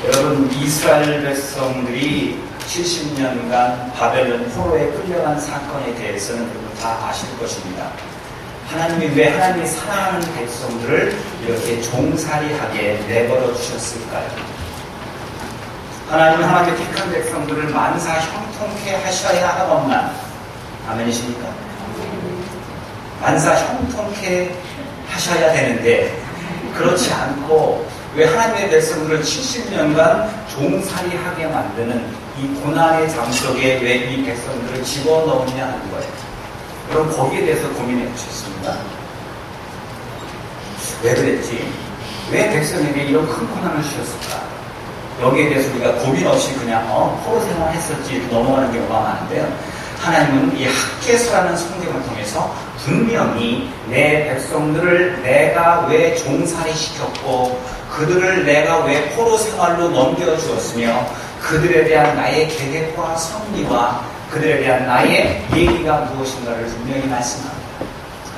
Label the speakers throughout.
Speaker 1: 여러분, 이스라엘 백성들이 70년간 바벨론 포로에 끌려간 사건에 대해서는 여러분 다 아실 것입니다. 하나님이 왜 하나님이 사랑하는 백성들을 이렇게 종살이하게 내버려 두셨을까요? 하나님은 하나님의 택한 백성들을 만사 형통케 하셔야 하건만, 아멘이십니까? 만사 형통케 하셔야 되는데 그렇지 않고 왜 하나님의 백성들을 70년간 종살이하게 만드는 이 고난의 잠 속에 왜 이 백성들을 집어넣느냐 하는 거예요. 여러분, 거기에 대해서 고민해 보셨습니다. 왜 그랬지? 왜 백성에게 이런 큰 고난을 주셨을까? 여기에 대해서 우리가 고민 없이 그냥 포로 생활 했었지 이렇게 넘어가는 경우가 많은데요. 하나님은 이 학개서라는 성경을 통해서 분명히 내 백성들을 내가 왜 종살이 시켰고 그들을 내가 왜 포로 생활로 넘겨주었으며 그들에 대한 나의 계획과 섭리와 그들에 대한 나의 얘기가 무엇인가를 분명히 말씀합니다.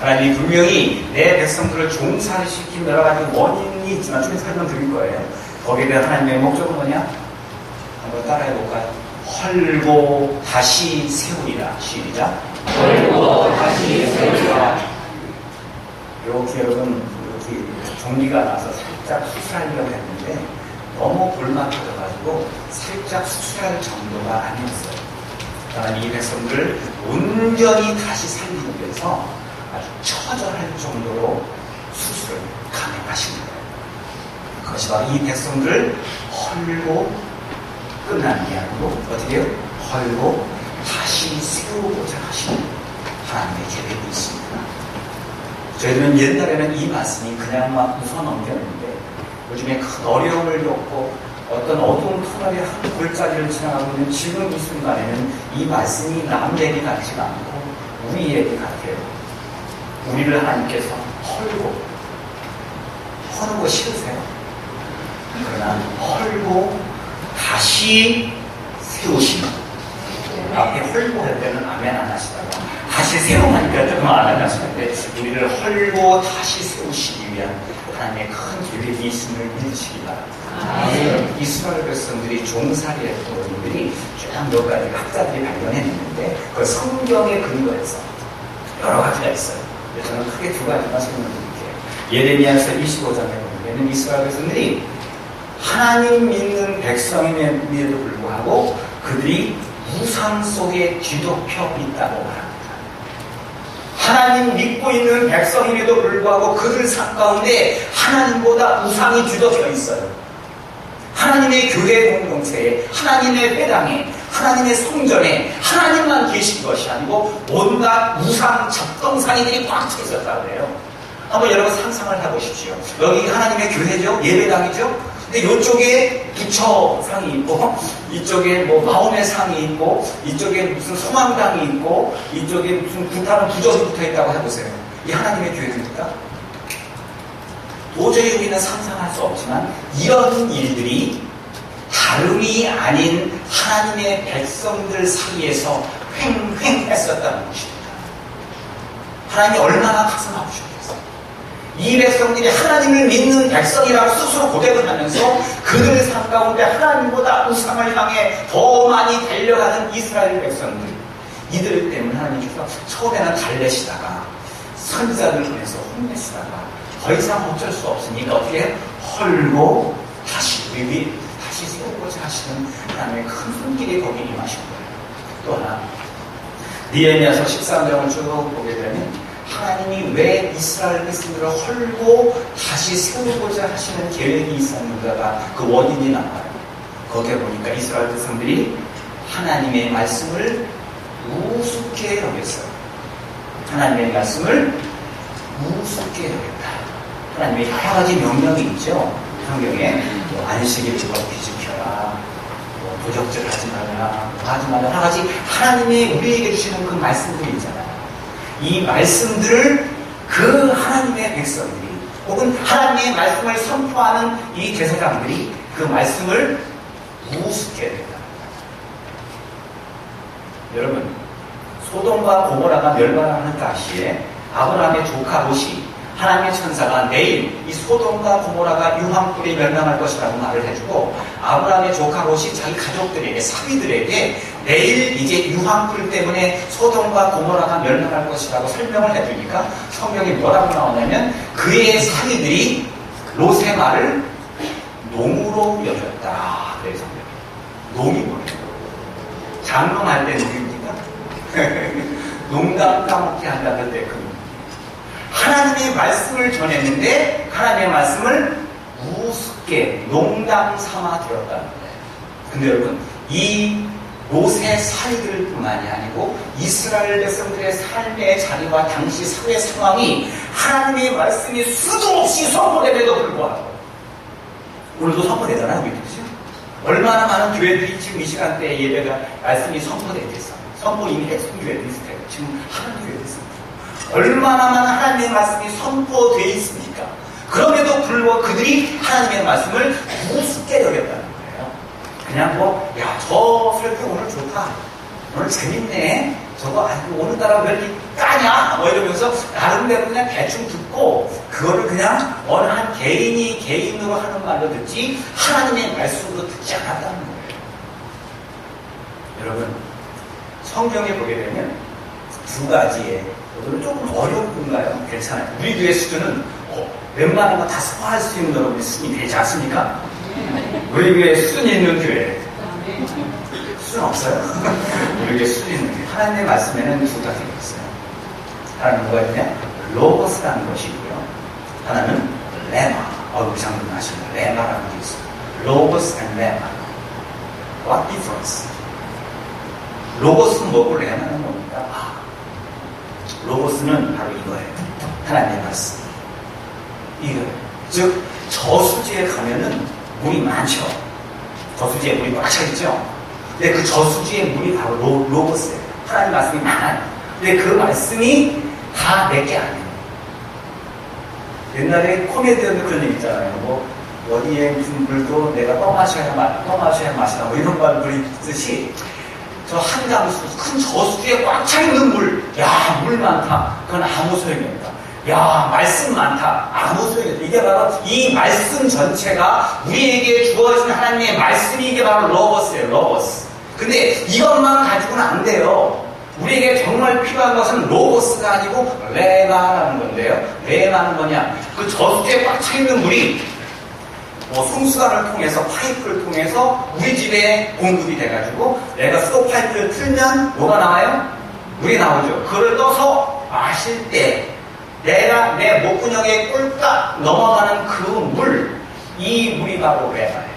Speaker 1: 하나님이 분명히 내 백성들을 종살이 시킨 여러 가지 원인이 있지만 좀 설명드릴 거예요. 거기에 대한 하나님의 목적은 뭐냐? 한번 따라해볼까요? 헐고 다시 세우리라. 시작.
Speaker 2: 헐고 다시 세우리라.
Speaker 1: 이렇게 여러분, 이렇게 종기가 나서 살짝 수술하려고 했는데 너무 골막혀져가지고 살짝 수술할 정도가 아니었어요. 하나님 이 백성들을 온전히 다시 살리기 위해서 아주 처절할 정도로 수술을 감행하신 거예요. 그것이 바로 이 백성들을 헐고 끝나는 게 아니고 어떻게 해요? 헐고 다시 세우고자 하시는 하나님의 계획이 있습니다. 저희들은 옛날에는 이 말씀이 그냥 막 웃어 넘겼는데 요즘에 큰 어려움을 겪고 어떤 어두운 터널의 한 골짜기를 지나가고 있는 지금 이 순간에는 이 말씀이 남 얘기 같지가 않고 우리 얘기 같아요. 우리를 하나님께서 헐고 싫으세요? 그러나 헐고 다시 세우시는, 앞에 헐고 할 때는 아멘 안 하시다가 다시 세우니까 조금 안 하시는데 우리를 헐고 다시 세우시기 위한 하나님의 큰 계획이 있음을 믿으시기 바랍니다. 이스라엘 백성들이 종살이 했던 분들이 쭉 몇 가지 학자들이 발견했는데 그 성경에 근거해서 여러 가지가 있어요. 저는 크게 두 가지만 설명드릴게요. 예레미야서 25장에 보면 이스라엘 백성들이 하나님 믿는 백성임에도 불구하고 그들이 우상 속에 뒤덮여 있다고 말합니다. 하나님 믿고 있는 백성임에도 불구하고 그들 삶 가운데 하나님보다 우상이 뒤덮여 있어요. 하나님의 교회 공동체에, 하나님의 회당에, 하나님의 성전에 하나님만 계신 것이 아니고 온갖 우상 잡동사니들이 꽉 차 있었다고 해요. 한번 여러분 상상을 해보십시오. 여기 하나님의 교회죠? 예배당이죠? 근데 이쪽에 부처상이 있고 이쪽에 뭐 마음의 상이 있고 이쪽에 무슨 소망당이 있고 이쪽에 무슨 불타는 부적이 붙어있다고 해보세요. 이 하나님의 교회입니까? 도저히 우리는 상상할 수 없지만 이런 일들이 다름이 아닌 하나님의 백성들 사이에서 횡행했었다는 것입니다. 하나님이 얼마나 가슴 아프셨겠어요. 이 백성들이 하나님을 믿는 백성이라고 스스로 고백을 하면서 그들의 삶 가운데 하나님보다 우상을 향해 더 많이 달려가는 이스라엘 백성들, 이들 때문에 하나님께서 처음에는 달래시다가 선지자들 보내서 혼내시다가 더 이상 어쩔 수 없으니까 어떻게 헐고 다시 세우고자 하시는 하나님의 큰 손길이 거기 임하신 거예요. 또 하나, 느헤미야서 13장을 쭉 보게 되면 하나님이 왜 이스라엘 백성들을 헐고 다시 세우고자 하시는 계획이 있었는가가 그 원인이 나와요. 거기에 보니까 이스라엘 백성들이 하나님의 말씀을 우습게 여겼어요. 하나님의 말씀을 우습게 여겼다. 하나님의 여러 가지 명령이 있죠. 성경에 뭐 안식일 지키지 지켜라, 뭐 도적질 하지 마라, 하지 마라, 여러 가지 하나님이 우리에게 주시는 그 말씀들이 있잖아요. 이 말씀들을 그 하나님의 백성들이 혹은 하나님의 말씀을 선포하는 이 제사장들이 그 말씀을 우습게 된다. 여러분, 소돔과 고모라가 멸망하는 당시에 아브라함의 조카 롯이 하나님의 천사가 내일 이 소돔과 고모라가 유황불에 멸망할 것이라고 말을 해주고 아브라함의 조카 롯이 자기 가족들에게 사위들에게 내일 이제 유황불 때문에 소돔과 고모라가 멸망할 것이라고 설명을 해주니까 성경에 뭐라고 나오냐면 그의 사위들이 롯의 말을 농으로 여겼다. 그래서 농이 뭐예요? 장롱할 때 농입니까? 농담 까먹게 한다는 때 그 하나님의 말씀을 전했는데 하나님의 말씀을 우습게 농담 삼아 들었다는 거예요. 근데 여러분 이 롯의 사위들뿐만이 아니고 이스라엘 백성들의 삶의 자리와 당시 사회 상황이 하나님의 말씀이 수도 없이 선포됨에도 불구하고 오늘도 선포되잖아요. 그렇죠? 얼마나 많은 교회들이 지금 이 시간대에 예배가 말씀이 선포되겠어요. 선포 이미 했은 교회도 있을 테고 지금 하는 교회도 있습니다. 얼마나 많은 하나님의 말씀이 선포되어 있습니까? 그럼에도 불구하고 그들이 하나님의 말씀을 우습게 여겼다는 거예요. 그냥 뭐, 야, 저 설교 오늘 좋다. 오늘 재밌네. 저거, 아이고, 오늘따라 왜 이렇게 까냐? 뭐 이러면서 나름대로 그냥 대충 듣고, 그거를 그냥 어느 한 개인이 개인으로 하는 말로 듣지, 하나님의 말씀으로 듣지 않았다는 거예요. 여러분, 성경에 보게 되면 두 가지의 오늘은 조금 어려운 건가요? 괜찮아요. 우리 교회 수준은 웬만한 거 다 소화할 수 있는 여러분이 수준이 되지 않습니까? 우리 교회 수준 있는 교회 수준 없어요? 우리 교회 수준 있는 교회 하나님의 말씀에는 두 가지가 있어요. 하나는 뭐가 있냐? 로고스라는 것이 있고요. 하나는 레마. 우리 장로님 아시는 레마라는 게 있어요. 로고스 and 레마. What difference? 로고스는 뭐고 레마는 뭡니까? 로고스는 바로 이거예요. 하나님의 말씀. 이거예요. 즉, 저수지에 가면은 물이 많죠. 저수지에 물이 꽉 차있죠. 근데 그 저수지에 물이 바로 로고스예요. 하나님 말씀이 많아요. 근데 그 말씀이 다 내게 아니에요. 옛날에 코미디언도 그런 얘기 있잖아요. 뭐, 어디에 무슨 물도 내가 떠마셔야 마시라. 뭐 이런 말들이 있듯이 저 한강수, 큰 저수지에 꽉 차있는 물. 야, 물 많다. 그건 아무 소용이 없다. 야, 말씀 많다. 아무 소용이 없다. 이게 바로 이 말씀 전체가 우리에게 주어진 하나님의 말씀이 이게 바로 로버스예요. 로버스. 근데 이것만 가지고는 안 돼요. 우리에게 정말 필요한 것은 로고스가 아니고 레마라는 건데요. 레마는 뭐냐? 그 저수지에 꽉 차있는 물이 송수관을 통해서 파이프를 통해서 우리 집에 공급이 돼가지고 내가 수도 파이프를 틀면 뭐가 나와요? 물이 나오죠. 그걸 떠서 마실 때 내가 내 목구멍에 꿀딱 넘어가는 그 물, 이 물이 바로 레마예요.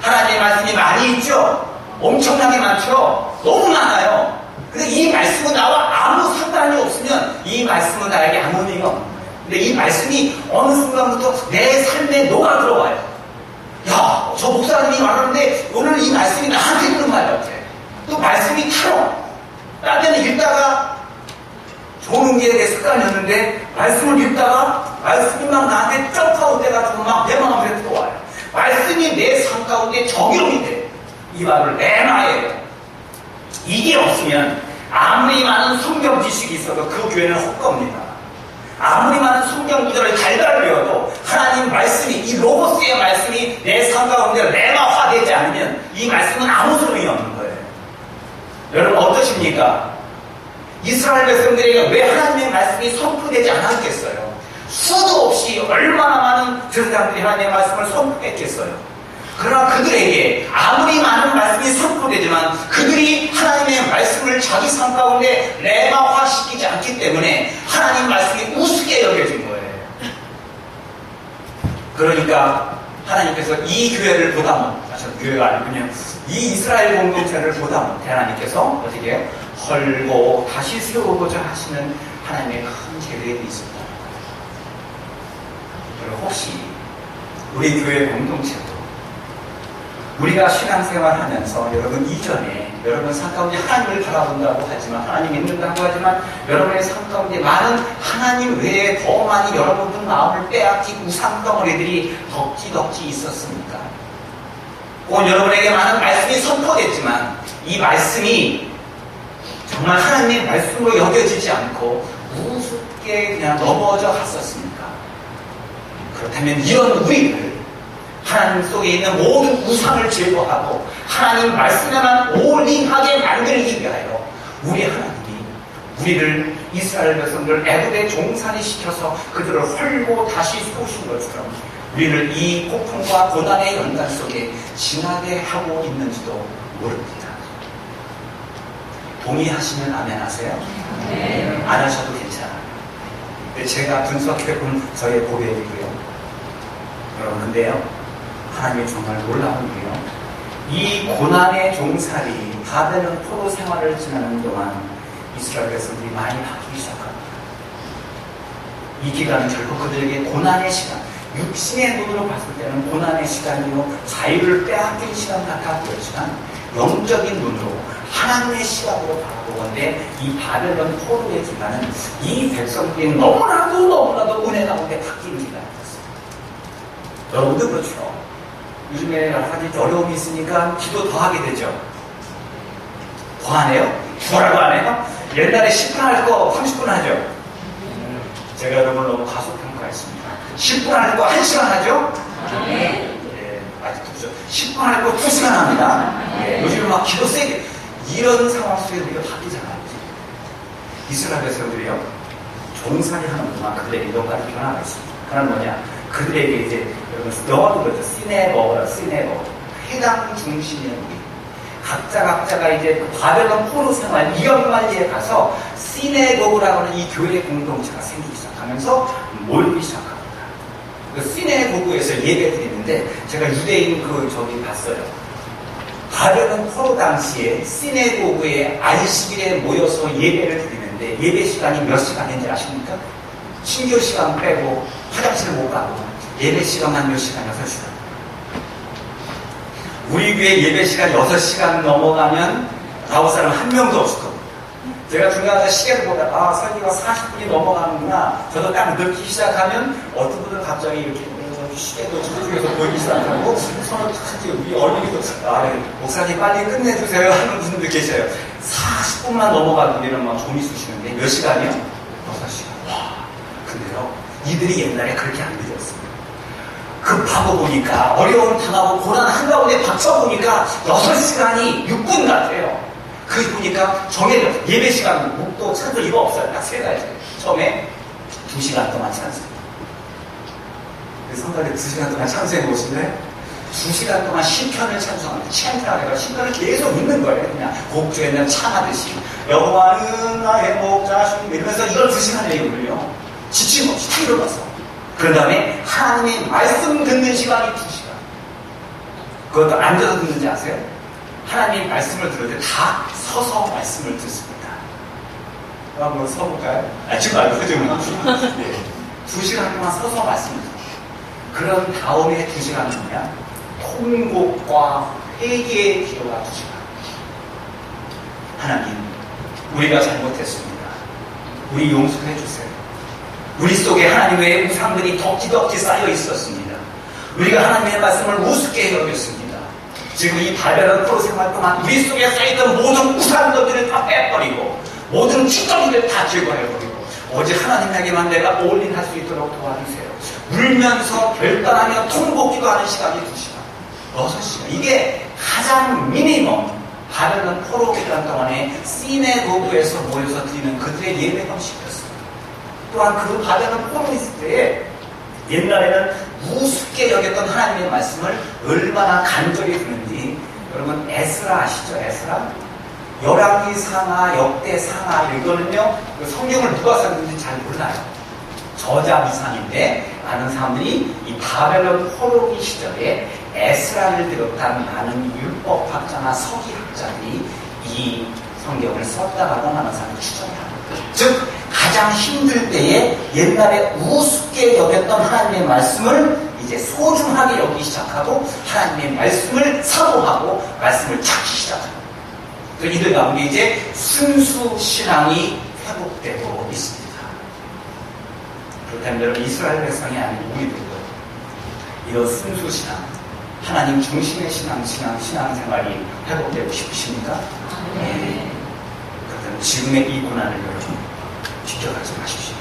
Speaker 1: 하나님의 말씀이 많이 있죠? 엄청나게 많죠? 너무 많아요. 근데 이 말씀은 나와 아무 상관이 없으면 이 말씀은 나에게 아무 의미가 없는 거예요. 근데 이 말씀이 어느 순간부터 내 삶에 녹아 들어와요. 야, 저 목사님이 말하는데 오늘 이 말씀이 나한테 그런 말 같아. 또 말씀이 타러. 딴 데는 읽다가 조는 게 내 습관이었는데 말씀을 읽다가 말씀이 막 나한테 점프아웃 돼가지고 막 내 마음에 들어와요. 말씀이 내 삶 가운데 적용이 돼. 이 말을 레마예요. 이게 없으면 아무리 많은 성경 지식이 있어도 그 교회는 헛겁니다. 아무리 많은 성경 구절을 달달 외워도 하나님 말씀이, 이 로고스의 말씀이 내 삶 가운데 레마화되지 않으면 이 말씀은 아무 소용이 없는 거예요. 여러분 어떠십니까? 이스라엘 백성들에게 왜 하나님의 말씀이 선포되지 않았겠어요? 수도 없이 얼마나 많은 제사장들이 하나님의 말씀을 선포했겠어요? 그러나 그들에게 아무리 많은 말씀이 선포되지만 그들이 하나님의 말씀을 자기 삶 가운데 레마화시키지 않기 때문에 하나님 말씀이 우습게 여겨진 거예요. 그러니까 하나님께서 이 교회를 보다 못하셨, 교회가 아니고 그냥 이 이스라엘 공동체를 보다 못해 하나님께서 어떻게 헐고 다시 세우고자 하시는 하나님의 큰 계획이 있었다. 그리고 혹시 우리 교회 공동체도 우리가 신앙생활 하면서 여러분 이전에 여러분 삶 가운데 하나님을 바라본다고 하지만 하나님 믿는다고 하지만 여러분의 삶 가운데 많은 하나님 외에 더 많이 여러분들 마음을 빼앗긴 우상덩어리들이 덕지 있었습니까? 혹은 여러분에게 많은 말씀이 선포됐지만 이 말씀이 정말 하나님의 말씀으로 여겨지지 않고 우습게 그냥 넘어져 갔었습니까? 그렇다면 이런 우리를 하나님 속에 있는 모든 우상을 제거하고 하나님 말씀에만 올인하게 만들기 위하여 우리 하나님이 우리를 이스라엘 백성들 애굽에 종살이 시켜서 그들을 헐고 다시 쏘신 것처럼 우리를 이 고통과 고난의 연단 속에 지나게 하고 있는지도 모릅니다. 동의하시면 아멘 하세요?
Speaker 2: 네.
Speaker 1: 안 하셔도 괜찮아요. 근데 제가 분석해본 저의 고백이고요. 여러분, 근데요, 하나님이 정말 놀라운 게요, 이 고난의 종살이 바벨론 포로 생활을 지나는 동안 이스라엘 백성들이 많이 바뀌기 시작합니다. 이 기간은 결국 그들에게 고난의 시간, 육신의 눈으로 봤을 때는 고난의 시간이요, 자유를 빼앗긴 시간 같아 보였지만 영적인 눈으로 하나님의 시각으로 바라보건대 이 바벨론 포로의 기간은 이 백성들이 너무나도 은혜 가운데 바뀌는 기간이었어요. 여러분도 그렇죠. 요즘에 여러 가지 어려움이 있으니까 기도 더 하게 되죠. 더 하네요? 뭐라고 안 해요? 옛날에 10분 할 거 30분 하죠. 제가 여러분을 너무 과소평가했습니다. 10분 할 거 1시간 하죠?
Speaker 2: 네.
Speaker 1: 예, 아직도 그죠. 10분 할 거 2시간 합니다. 예, 요즘은 막 기도 세게. 이런 상황 속에 우리가 바뀌잖아요. 이스라엘 백성들이요, 종살이 하는 동안 그들에게 몇 가지 변화가 있습니다. 하나는 뭐냐? 그들에게 이제, 여러분, 영어도 그렇죠. 시네버. 해당 중심의 우리. 각자가 이제 그 바벨론 포로 생활 2년만리에 가서 시네고그라고 하는 이 교회 공동체가 생기기 시작하면서 몰기 시작합니다. 그 시네고그에서 예배 드리는데 제가 유대인 저기 봤어요. 바벨론 포로 당시에 시네고그의 안식일에 모여서 예배를 드리는데 예배 시간이 몇 시간인지 아십니까? 신교 시간 빼고 화장실 못 가고 예배 시간만 몇 시간? 6시간. 우리 교회 예배 시간 6시간 넘어가면 나올 사람 한 명도 없을 겁니다. 제가 중간에 시계를 보다가 설교가 40분이 넘어가는구나. 저도 딱 늦기 시작하면 어떤 분은 갑자기 이렇게 시계도 저쪽에서 보이기 시작하고 손을 탁 위에 얼리기도 목사님 빨리 끝내주세요 하는 분들 계셔요. 40분만 넘어가도 우리는 막 좀 있으시는데 몇 시간이요? 6시간. 와, 근데요, 이들이 옛날에 그렇게 안 믿었습니다. 급하고 보니까 어려움 당하고 고난 한가운데 박혀보니까 6시간이 6분 같아요. 그 보니까 정해져 예배 시간 묵도 찬도 이거 없어요. 딱 세 가지. 처음에 2시간 동안 찬송. 성가대 2시간 동안 찬송해 보시는데 2시간 동안 시편을 찬송합니다. 찬양하다가 시편을 계속 읽는 거예요. 그냥 곡주에는 참하듯이 여호와는 나의 목자신 이러면서 이걸 2시간을 읽거든요. 지침 없이 다 읽어봤어. 그 다음에 하나님의 말씀 듣는 시간이 2시간. 그것도 앉아서 듣는지 아세요? 하나님의 말씀을 들을 때 다 서서 말씀을 듣습니다. 한번 서볼까요? 지금 말고 지금 2시간 동안 서서 말씀을 듣습니다. 그런 다음에 2시간은 뭐냐? 통곡과 회개의 기도가 2시간. 하나님, 우리가 잘못했습니다. 우리 용서해 주세요. 우리 속에 하나님의 우상들이 덕지덕지 쌓여 있었습니다. 우리가 하나님의 말씀을 우습게 여겼습니다. 지금 이 바벨론 포로 생활 동안 우리 속에 쌓이던 모든 우상들을 다 빼버리고 모든 추정들을 다 제거해버리고 오직 하나님에게만 내가 올인할 수 있도록 도와주세요. 울면서 결단하며 통곡기도하는 시간이 2시간, 6시간. 이게 가장 미니멈 바벨론 포로 기간 동안에 시네고그에서 모여서 드리는 그들의 예배 방식이었습니다. 또한 그 바벨론 포로 있을 때에 옛날에는 우습게 여겼던 하나님의 말씀을 얼마나 간절히 듣는지 여러분 에스라 아시죠? 에스라? 열왕기 상하, 역대 상하 이거는요 성경을 누가 썼는지 잘 몰라요. 저자 이상인데 많은 사람들이 이 바벨론 포로기 시절에 에스라를 비롯한 많은 율법학자나 서기학자들이 이 성경을 썼다라고 많은 사람들이 추정합니다. 즉 가장 힘들 때에 옛날에 우습게 여겼던 하나님의 말씀을 이제 소중하게 여기기 시작하고 하나님의 말씀을 사모하고 말씀을 찾기 시작합니다. 이들 가운데 이제 순수 신앙이 회복되고 있습니다. 그렇다면 여러분 이스라엘 백성이 아닌 우리들도 이런 순수 신앙, 하나님 중심의 신앙생활이 회복되고 싶으십니까? 네. 그렇다면 지금의 이 고난을 여러분 지켜가지 마십시오.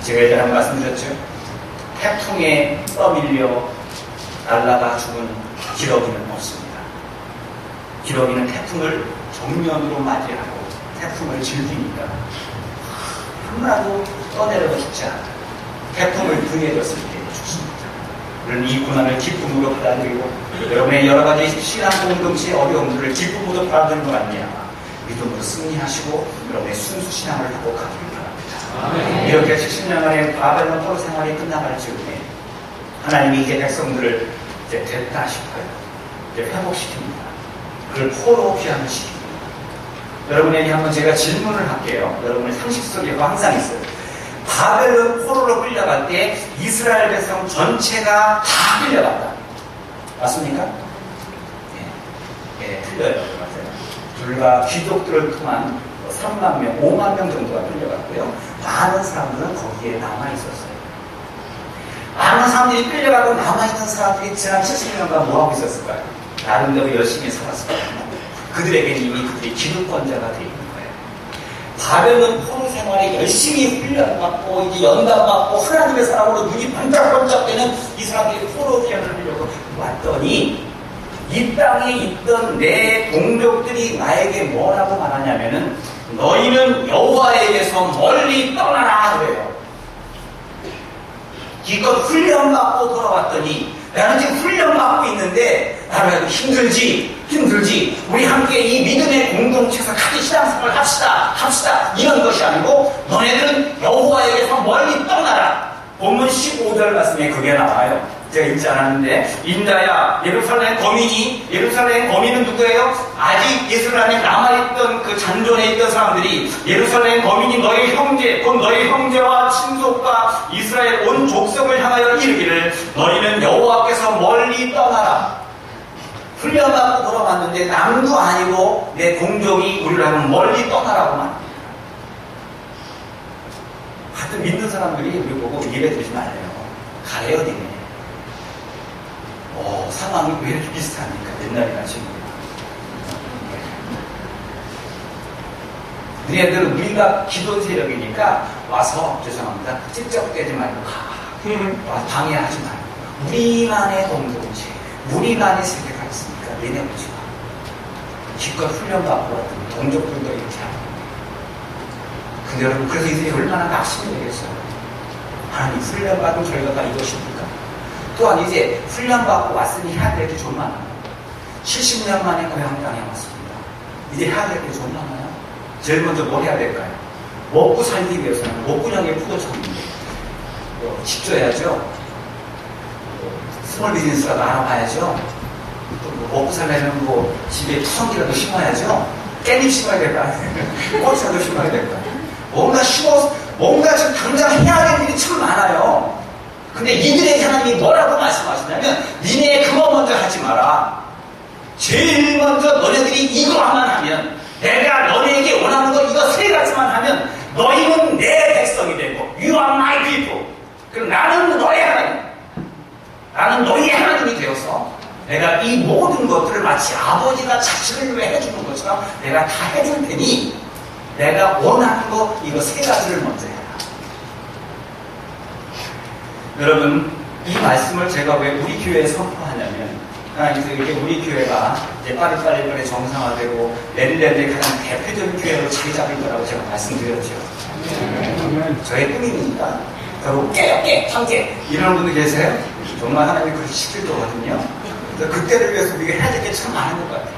Speaker 1: 제가 예전에 한번 말씀드렸죠. 태풍에 떠밀려 날아가 죽은 기러기는 없습니다. 기러기는 태풍을 정면으로 맞이하고 태풍을 즐기니까 한마도 떠내려도 죽지 않아요. 태풍을 등에 졌을 때 죽습니다. 그런 이 고난을 기쁨으로 받아들이고 여러분의 여러 가지 신앙 공동체의 어려움들을 기쁨으로 받아들이는 것 아니냐. 믿음으로 승리하시고 여러분의 순수 신앙을 회복하기를 바랍니다. 이렇게 70년간의 바벨론 포로 생활이 끝나갈 즈음에 하나님이 이제 백성들을 이제 됐다 싶어요. 이제 회복시킵니다. 그걸 포로 귀환을 시킵니다. 여러분에게 한번 제가 질문을 할게요. 여러분의 상식 속에 항상 있어요. 바벨론 포로로 끌려갈 때 이스라엘 백성 전체가 다 끌려갔다. 맞습니까? 예, 틀려요. 맞아요. 불과 귀족들을 통한 3만 명, 5만 명 정도가 끌려갔고요. 많은 사람들은 거기에 남아있었어요. 많은 사람들이 끌려가고 남아있는 사람들이 지난 70년간 뭐하고 있었을까요? 나름대로 열심히 살았을 거예요. 그들에게는 이미 그들이 기득권자가 되어 있는 거예요. 바벨론 포로 생활에 열심히 훈련받고 이제 연단받고 하나님의 사람으로 눈이 반짝반짝되는 이 사람들이 포로 귀환을 하려고 왔더니 이 땅에 있던 내 동족들이 나에게 뭐라고 말하냐면은 너희는 여호와에게서 멀리 떠나라 그래요. 기껏 훈련받고 돌아왔더니 나는 지금 훈련받고 있는데 나는 힘들지 우리 함께 이 믿음의 공동체에서 같이 신앙생활을 합시다 이런 것이 아니고 너네들은 여호와에게서 멀리 떠나라. 본문 15절 말씀에 그게 나와요. 제가 읽지 않았는데 인자야 예루살렘 거민은 누구예요? 아직 예루살렘에 남아있던 그 잔존에 있던 사람들이 예루살렘 거민이 너의 형제 곧 너의 형제와 친족과 이스라엘 온 족속을 향하여 이르기를 너희는 여호와께서 멀리 떠나라. 훈련받고 돌아왔는데 남도 아니고 내 동족이 우리를 하면 멀리 떠나라고 말합니다. 하여튼 믿는 사람들이 우리 보고 예배 드리지 말래요. 가래요 니네. 상황이 왜 이렇게 비슷합니까? 옛날이나 지금. 너희들 우리가 기도 세력이니까 와서 죄송합니다. 찝쩍대지 말고 가. 방해하지 말고. 우리만의 공동체, 우리만의 세계가 있으니까 너네 오지 마. 기껏 훈련받고 왔더니 동족들도 이렇게 하고. 근데 여러분 그래서 이들이 얼마나 낙심이 되겠어요. 하나님 훈련받은 결과가 이것입니까? 또한 이제 훈련받고 왔으니 해야 될 게 좀 많아요. 70년 만에 고향 땅에 왔습니다. 이제 해야 될 게 좀 많아요. 제일 먼저 뭘 해야 될까요? 먹고 살기 위해서는 목구멍에 푸도쳤는데 집 줘야죠. 스몰 비즈니스라도 알아봐야죠. 또 먹고 살려면 집에 푸성기라도 심어야죠. 깻잎 심어야 될까? 꽃이라도 심어야 될까? 뭔가 지금 당장 해야 될 일이 참 많아요. 근데 이들에게 하나님이 뭐라고 말씀하시냐면 니네 그거 먼저 하지 마라. 제일 먼저 너네들이 이거만 하면 내가 너네에게 원하는 거 이거 세 가지만 하면 너희는 내 백성이 되고 You are my people. 그럼 나는 너의 하나님. 나는 너희의 하나님이 되어서 내가 이 모든 것들을 마치 아버지가 자식을 위해 해주는 것처럼 내가 다 해줄 테니 내가 원하는 거 이거 세 가지를 먼저 해라. 여러분 이 말씀을 제가 왜 우리 교회에 선포하냐면 하나님께서 이게 우리 교회가 이제 빠르빠르 정상화되고 메릴랜드의 가장 대표적인 교회로 자리 잡을 거라고 제가 말씀드렸죠. 저의 꿈입니다. 바로 깨 황제 이런 분들 계세요? 정말 하나님이 그렇게 시킬 거거든요. 그때를 위해서 우리가 해야 될 게 참 많은 것 같아요.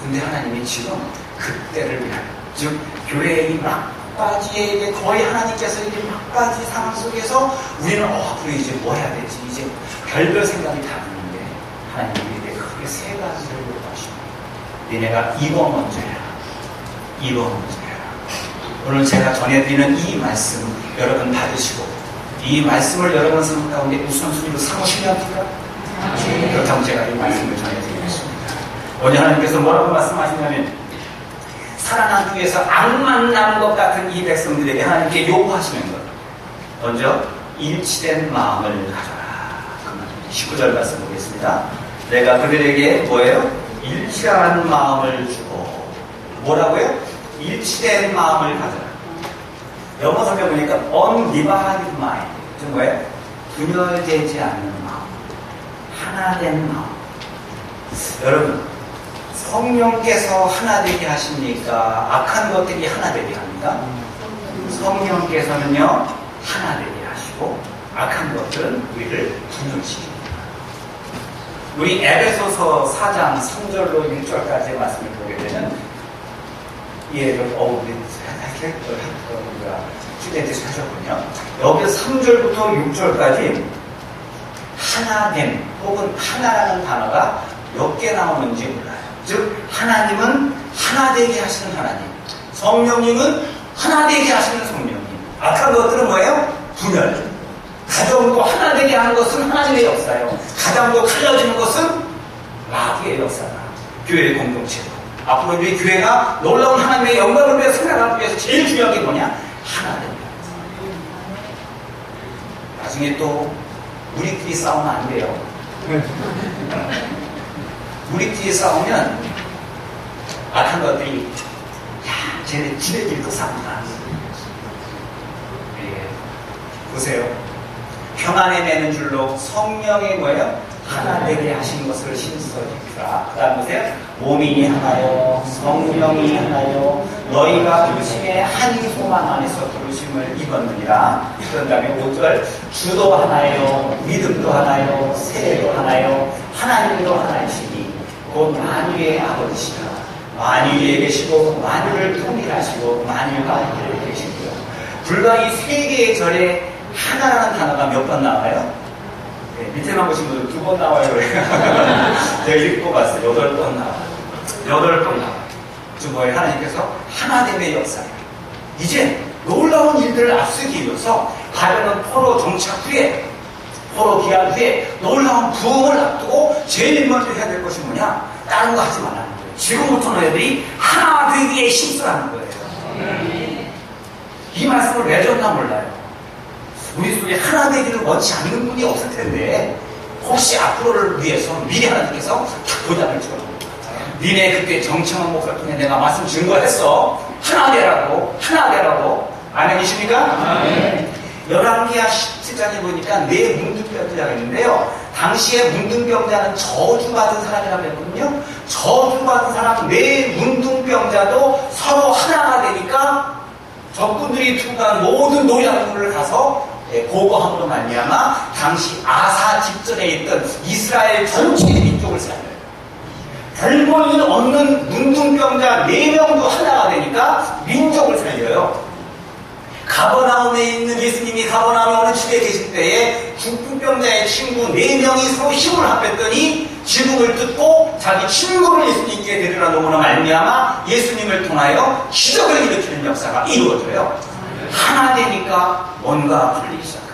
Speaker 1: 근데 하나님이 지금 그때를 위한 즉 교회의 막바지에 거의 하나님께서 이제 막바지 상황 속에서 우리는 앞으로 이제 뭐 해야 되지? 이제 별별 생각이 다 드는데 하나님이 우리에게 크게 세 가지를 요구하십니다. 니네가 이거 먼저 해라. 이거 먼저 해라. 오늘 제가 전해드리는 이 말씀 여러분 받으시고 이 말씀을 여러분 삶 가운데 우선순위로 삼으시렵니까? 그렇다면 제가 이 말씀을 전해드리겠습니다. 오늘 하나님께서 뭐라고 말씀하시냐면 살아나기 위해서 악만 남은 것 같은 이 백성들에게 하나님께 요구하시는 것. 먼저 일치된 마음을 가져라. 19절 말씀 보겠습니다. 내가 그들에게 뭐예요? 일치한 마음을 주고 뭐라고요? 일치된 마음을 가져라. 영어 설명 보니까 undivided mind. 그 뭐예요? 분열되지 않는 마음. 하나 된 마음. 여러분, 성령께서 하나 되게 하십니까? 악한 것들이 하나 되게 합니까? 성령께서는요, 하나 되게 하시고, 악한 것들은 우리를 분열시킵니다. 우리 에베소서 4장 3절로 1절까지의 말씀을 보게 되면, 이해를, 스튜던트 하셨군요. 여기서 3절부터 6절까지 하나됨 혹은 하나라는 단어가 몇 개 나오는지 몰라요. 즉 하나님은 하나 되게 하시는 하나님, 성령님은 하나 되게 하시는 성령님. 악한 것들은 뭐예요? 분열. 가정도 하나 되게 하는 것은 하나님의 역사예요. 가정도 갈라지는 것은 마귀의 역사다. 교회의 공동체고. 앞으로 우리 교회가 놀라운 하나님의 영광을 위해 살아가기 위해서 제일 중요한 게 뭐냐? 하나 됩니다. 나중에 또 우리끼리 싸우면 안 돼요. 우리끼리 싸우면 악한 것들이 쟤네 지네끼리 또 싸운다. 예. 보세요. 평안에 매는 줄로 성령의 뭐예요? 하나 되게 하신 것을 신수하십시다. 그 다음 보세요. 몸이 하나요, 성령이 하나요, 너희가 부르심의 한 소망 안에서 부르심을 입었느니라. 그런 다음에 5절. 주도 하나요, 믿음도 하나요, 세례도 하나요, 하나님도 하나이시니 곧 만유의 아버지시다. 만유에 계시고 만유를 통일하시고 만유가 하늘에 계시고요. 불과 이 세 개의 절에 하나라는 단어가 몇 번 나와요? 네, 밑에만 보신 분들 2번 나와요. 제가 이렇게 뽑았어요. 8번 나와요. 8번 나와요. 즉 뭐예요? 하나님께서 하나됨의 역사예요. 이제 놀라운 일들을 앞서기 위해서 가정은 포로 정착 후에, 포로 귀환 후에 놀라운 부흥을 앞두고 제일 먼저 해야 될 것이 뭐냐? 다른 거 하지 말라는 거예요. 지금부터 너희들이 하나 되기에 힘쓰라는 거예요. 이 말씀을 왜 줬나 몰라요. 우리 속에 하나 되기를 원치 않는 분이 없을 텐데 혹시 앞으로를 위해서 미리 하나님께서 도장을 찍어줍니다. 니네 그때 정청한 목사를 통해 내가 말씀 증거했어. 하나 되라고, 하나 되라고. 아멘이십니까? 네. 열왕기하 17장에 보니까 네 문둥병자가 있는데요. 당시에 문둥병자는 저주받은 사람이라고 했거든요. 저주받은 사람 네 문둥병자도 서로 하나가 되니까 적군들이 투구한 모든 노략군을 가서 고거함으로 말미암아 당시 아사 집전에 있던 이스라엘 전체 민족을 살려요. 별볼일 없는 문둥병자 4명도 하나가 되니까 민족을 살려요. 가버나움에 있는 예수님이 가버나움에 어느 집에 계실 때에 중풍병자의 친구 4명이 서로 힘을 합했더니 지붕을 뜯고 자기 친구를 예수님께 데리러 놓으나 말미암아 예수님을 통하여 기적을 일으키는 역사가 이루어져요. 하나 되니까 뭔가 풀리기 시작해요.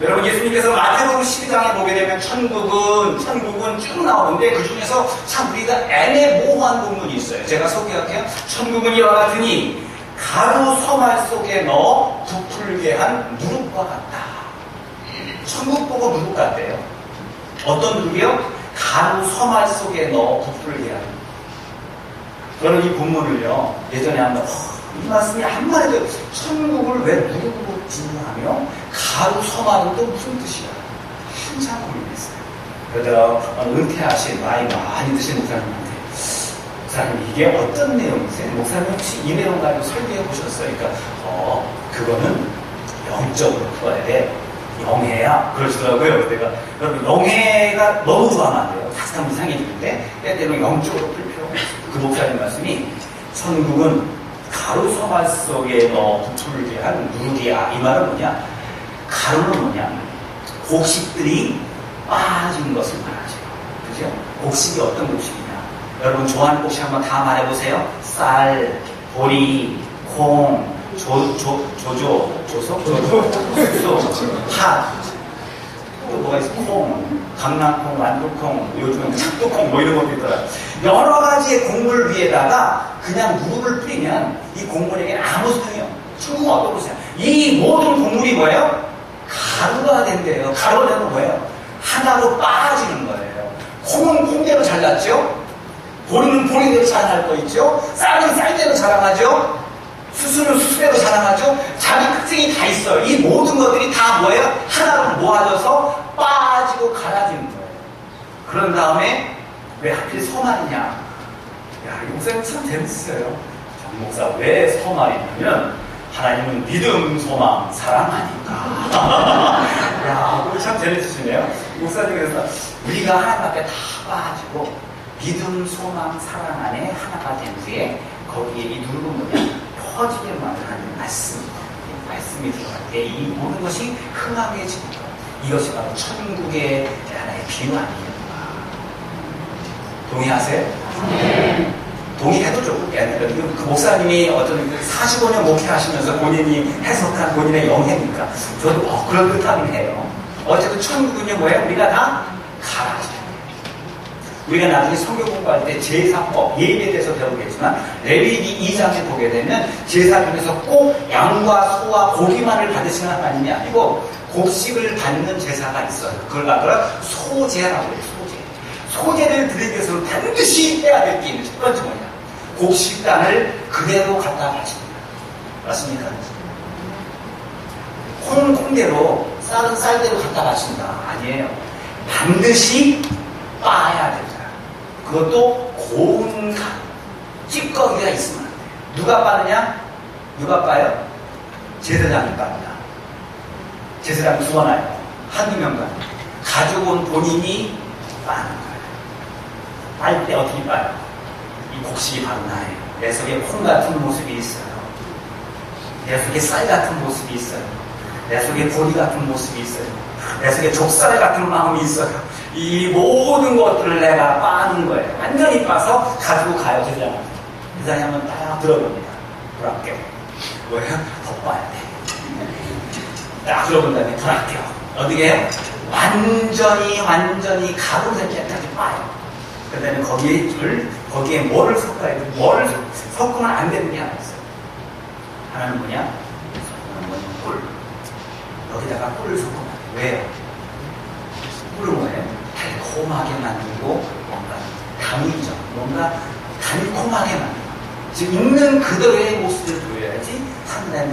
Speaker 1: 여러분, 예수님께서 마태복음 12장에 보게 되면 천국은 쭉 나오는데 그 중에서 참 우리가 애매모호한 부분이 있어요. 제가 소개할게요. 천국은 이와 같으니 가루 서말 속에 넣어 부풀게 한 누룩과 같다. 천국 보고 누룩 같대요. 어떤 누룩이요? 가루 서말 속에 넣어 부풀게 한. 저는 이 본문을요, 예전에 한번 이 말씀이 한마디도 천국을 왜 누룩으로 짓냐며 가루 서말은 또 무슨 뜻이야? 한참 고민했어요. 그러다가 은퇴하신 나이 많이 드신 목사님한테 목사님 이게 어떤 내용이세요? 목사님 혹시 이 내용 가지고 설계해 보셨어요? 그러니까 그거는 영적으로 풀어야 돼. 영해야 그러시더라고요. 내가 여러분 영해가 너무 좋아하면 안 돼요. 다스감 이상해지는데 때때로 영적으로 풀 필요가 없어요. 그 목사님 말씀이 천국은 가루 서말 속에 넣어 부풀게 한 누룩이야. 이 말은 뭐냐? 가루는 뭐냐? 곡식들이 빠진 것을 말하죠. 그죠? 곡식이 어떤 곡식이냐? 여러분 좋아하는 곡식 한번 다 말해보세요. 쌀, 보리, 콩, 조소, 팥, 또 뭐가 있어? 콩, 강낭콩, 완두콩, 요즘은 착두콩 뭐 이런 것도 있더라. 여러 가지의 곡물 위에다가 그냥 누룩을 뿌리면 이 곡물에게는 아무 소용이 없어요. 천국은 어떤 곳이야? 이 모든 곡물이 뭐예요? 가루가 된대요. 가루가 되면 뭐예요? 하나로 빠지는 거예요. 콩은 콩대로 잘났죠? 보리는 보리대로 자라날 거 있죠? 쌀은 쌀대로 자라나죠? 수수는 수수대로 자라나죠. 자기 특징이 다 있어요. 이 모든 것들이 다 뭐예요? 하나로 모아져서 빠지고 갈아지는 거예요. 그런 다음에 왜 하필 서말이냐? 야, 이 목사님 참 재밌어요. 정 목사 왜 서말이냐면 하나님은 믿음, 소망, 사랑 아닌가? 야, 그거 참 재밌으시네요. 목사님께서 우리가 하나님 앞에 다 빠지고 믿음, 소망, 사랑 안에 하나가 된 후에 거기에 이 누르면 퍼지게 만드는 말씀이 들어갈 때 이 모든 것이 흥하게지는 것. 이것이 바로 천국의 하나의 비유 아니겠는가? 동의하세요?
Speaker 2: 네.
Speaker 1: 동의해도 좋고, 그 목사님이 어떤 45년 목회하시면서 본인이 해석한 본인의 영해니까 저도 그런 듯하긴 해요. 어쨌든 천국은요 뭐예요? 우리가 다 갈아져요. 우리가 나중에 성경 공부할 때 제사법, 예배에 대해서 배우겠지만 레위기 2장에 보게 되면 제사 중에서 꼭 양과 소와 고기만을 받으시는 하나님이 아니고 곡식을 받는 제사가 있어요. 그걸 갖다가 소제라고 해요. 소제를 드리기 위해서는 반드시 해야 될 게 있는 첫 번째 뭐냐? 곡식단을 그대로 갖다 바칩니다. 맞습니까? 콩대로 쌀은 쌀대로 갖다 바친다. 아니에요. 반드시 빠야 된다. 그것도 고운 간, 찌꺼기가 있으면 안 돼요. 누가 빠느냐? 누가 빠요? 제사장이 빱니다. 제사장이 주어놔요. 한두 명간. 가져온 본인이 빠는 거예요. 빨 때 어떻게 빠요? 이 곡식이 바로 나예요. 내 속에 콩 같은 모습이 있어요. 내 속에 쌀 같은 모습이 있어요. 내 속에 보리 같은 모습이 있어요. 내 속에 족살 같은 마음이 있어요. 이 모든 것들을 내가 빠는 거예요. 완전히 빠서 가지고 가요, 제사장한테. 제사장이 한번 딱 들어봅니다. 불합격. 뭐예요? 더 빠야 돼. 딱 들어본 다음에 불합격. 어떻게 해요? 완전히 가루 될 때까지 빠요. 그 다음에 거기에 뭐를 섞어야 돼? 뭐를 섞으면 안 되는 게 하나 있어요. 하나는 뭐냐? 하나는 뭐냐? 꿀. 여기다가 꿀을 섞으면 안 돼요. 왜요? 꿀은 뭐예요? 달콤하게 만들고 뭔가 당이죠. 뭔가 달콤하게 만들고 지금 있는 그대로의 모습을 보여야지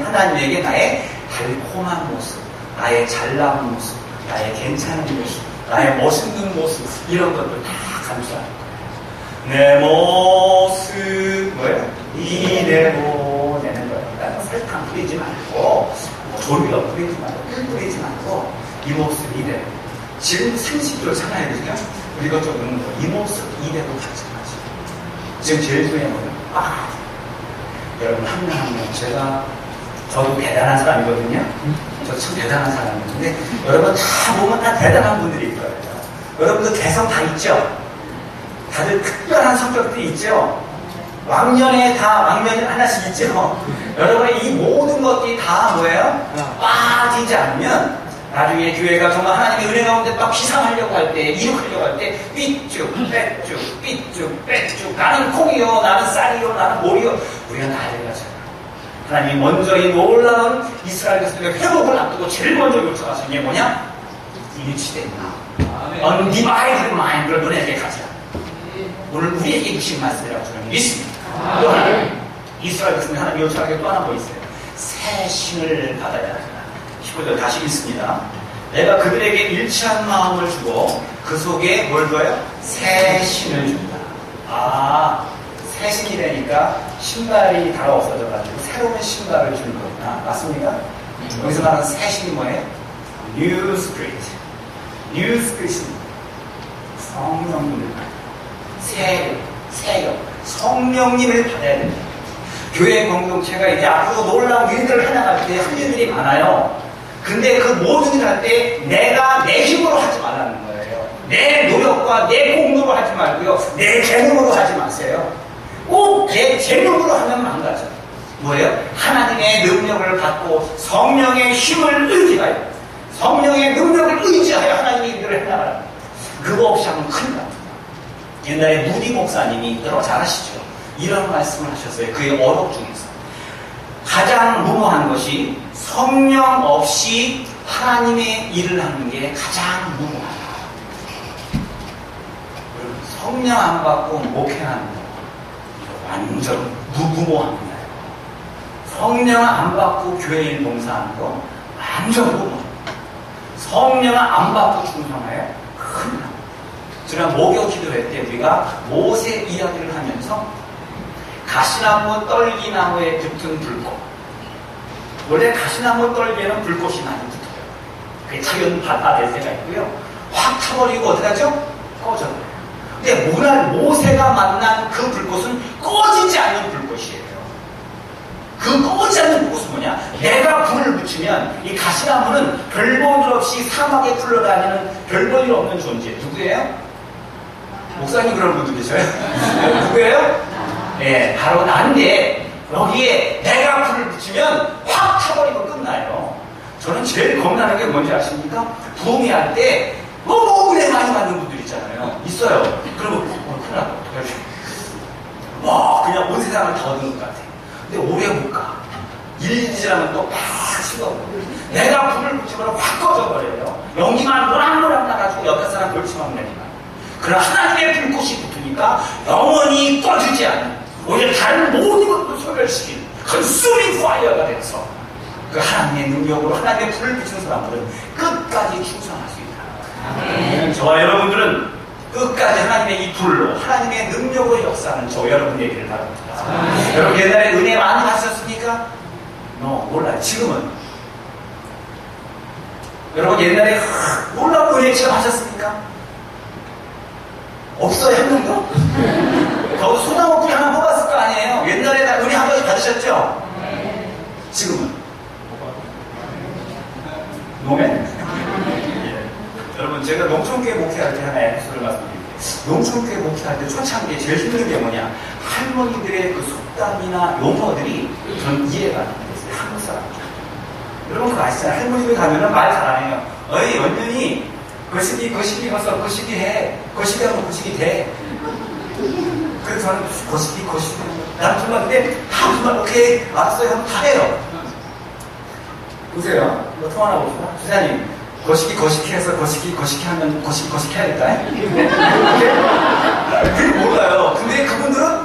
Speaker 1: 하나님에게 나의 달콤한 모습, 나의 잘 나온 모습, 나의 괜찮은 모습, 나의 멋있는 모습 이런 것들 다 감수하는 거예요. 내 모습 뭐예요? 이대로 내는 거예요. 그러니까 설탕 뿌리지 말고 조미료 뿌리지 말고 꿀 뿌리지 말고 이 모습 이대로 지금 30kg 참아야거든요. 우리가 좀 넣는 거. 이 모습 이대로 가져가지. 지금 제일 중요한 거는 여러분 한 명 한 명 저도 대단한 사람이거든요. 저 참 대단한 사람인데 여러분 다 보면 다 대단한 분들이 있어요. 여러분도 개성 다 있죠? 다들 특별한 성격들이 있죠? 왕년이 하나씩 있죠? 여러분의 이 모든 것들이 다 뭐예요? 빠지지 않으면 나중에 교회가 정말 하나님의 은혜 가운데 막 비상하려고 할 때, 이룩하려고 할 때, 삐쭉, 빼쭉, 나는 콩이요, 나는 쌀이요, 나는 모리요. 우리가 다 알려가잖아요. 하나님이 먼저 이 놀라운 이스라엘 백성의 회복을 앞두고 제일 먼저 요청하신 게 뭐냐? 일치된 마음. Undivided mind를 너네에게 가져라. 오늘 우리에게 주신 말씀이라고 저는 믿습니다. 또 하나, 이스라엘 백성이 하나님 요청하는 게 또 하나 뭐 있어요? 새 신을 받아야 한다. 15절 다시 읽습니다. 내가 그들에게 일치한 마음을 주고 그 속에 뭘 줘요? 새 신을 준다. 새 신이 되니까 신발이 다 없어져가지고 새로운 신발을 주는 거구나. 맞습니까? 여기서 말하는 새 신이 뭐예요? New Spirit. New Spirit은 성령님을 받아요. 새력. 성령님을 받아야 됩니다. 교회 공동체가 이제 앞으로 놀라운 일들을 해나갈 때 할 일들이 많아요. 근데 그 모든 일 할 때 내가 내 힘으로 하지 말라는 거예요. 내 노력과 내 공로로 하지 말고요. 내 재능으로 하지 마세요. 꼭 내 재능으로 하면 망가져. 뭐예요? 하나님의 능력을 받고 성령의 힘을 의지하여 성령의 능력을 의지하여 하나님의 일들을 해나가라. 그거 없이 하면 큰일 납니다. 옛날에 무디 목사님이 여러분 잘 아시죠? 이런 말씀을 하셨어요. 그의 어록 중에서 가장 무모한 것이 성령 없이 하나님의 일을 하는 게 가장 무모하다. 성령 안 받고 목회하는 거 완전 무모합니다. 성령 안 받고 교회 일 봉사하는 거 완전 뭐 성령 안 받고 충성하여 큰일 납니다. 지난 목요 기도회 때 우리가 모세 이야기를 하면서 가시나무 떨기나무에 붙은 불꽃, 원래 가시나무 떨기에는 불꽃이 많이 붙어요. 그게 자연 바다될 때가 있고요. 확 타버리고 어떻게 하죠? 꺼져버려요. 근데 오늘 모세가 만난 그 불꽃은 꺼지지 않는 불꽃이에요. 그 꺼지지 않는 불꽃은 뭐냐? 내가 불을 붙이면 이 가시나무는 별 볼 일 없이 사막에 굴러다니는 별 볼 일 없는 존재. 누구예요? 목사님 그런 분들 계셔요? 누구예요? 네, 바로 나인데 여기에 내가 불을 붙이면 확 타버리고 끝나요. 저는 제일 겁나는 게 뭔지 아십니까? 부흥회할 때 너무 은혜 많이 받는 분들 있잖아요. 있어요. 그러면 큰일 나고 와 그냥 온 세상을 다 얻은 것 같아. 근데 오래 못 가. 1, 2주 지나면 또 팍 식어버려. 내가 불을 붙이면 확 꺼져버려요. 연기만 노랑노랑 나가지고 옆에 사람 골치만 내니까. 그러나 하나님의 불꽃이 붙으니까 영원히 꺼지지 않는, 오히려 다른 모든 것도 소멸시킨 consuming fire가 돼서 그 하나님의 능력으로 하나님의 불을 붙이는 사람들은 끝까지 충성할 수 있다. 저와 여러분들은 끝까지 하나님의 이 불로 하나님의 능력으로 역사하는 저 여러분 얘기를 바랍니다. 여러분 옛날에 은혜 많이 받으셨습니까? 몰라요. 지금은 여러분 옛날에 놀라운 은혜 체험 하셨습니까? 없어요. 한 명도? 저도 소나무 뿌리 하나 뽑았을 거 아니에요. 옛날에 다 은혜 한 번씩 받으셨죠? 지금은 노멘? 여러분 제가 농촌교회 목회할 때 하나 에피소드를 말씀드릴게요. 농촌교회 목회할 때 초창기에 제일 힘든 게 뭐냐, 할머니들의 그 속담이나 용어들이 전 이해가 안 됐어요. 한국 사람. 여러분 그거 아시잖아요. 할머니들 가면은 말 잘 안 해요. 어이 언년이 거시기 가서 거시기 해. 거시기 하면 거시기 돼. 그래서 저는 거시기 나는 정말 근데 다 정말 오케이 알았어요 하면 다 해요. 보세요. 뭐 통화나 봅시다. 주사님 거시기 해서 거시기 하면 거시기 해야겠다. 그게 몰라요. 근데 그분들은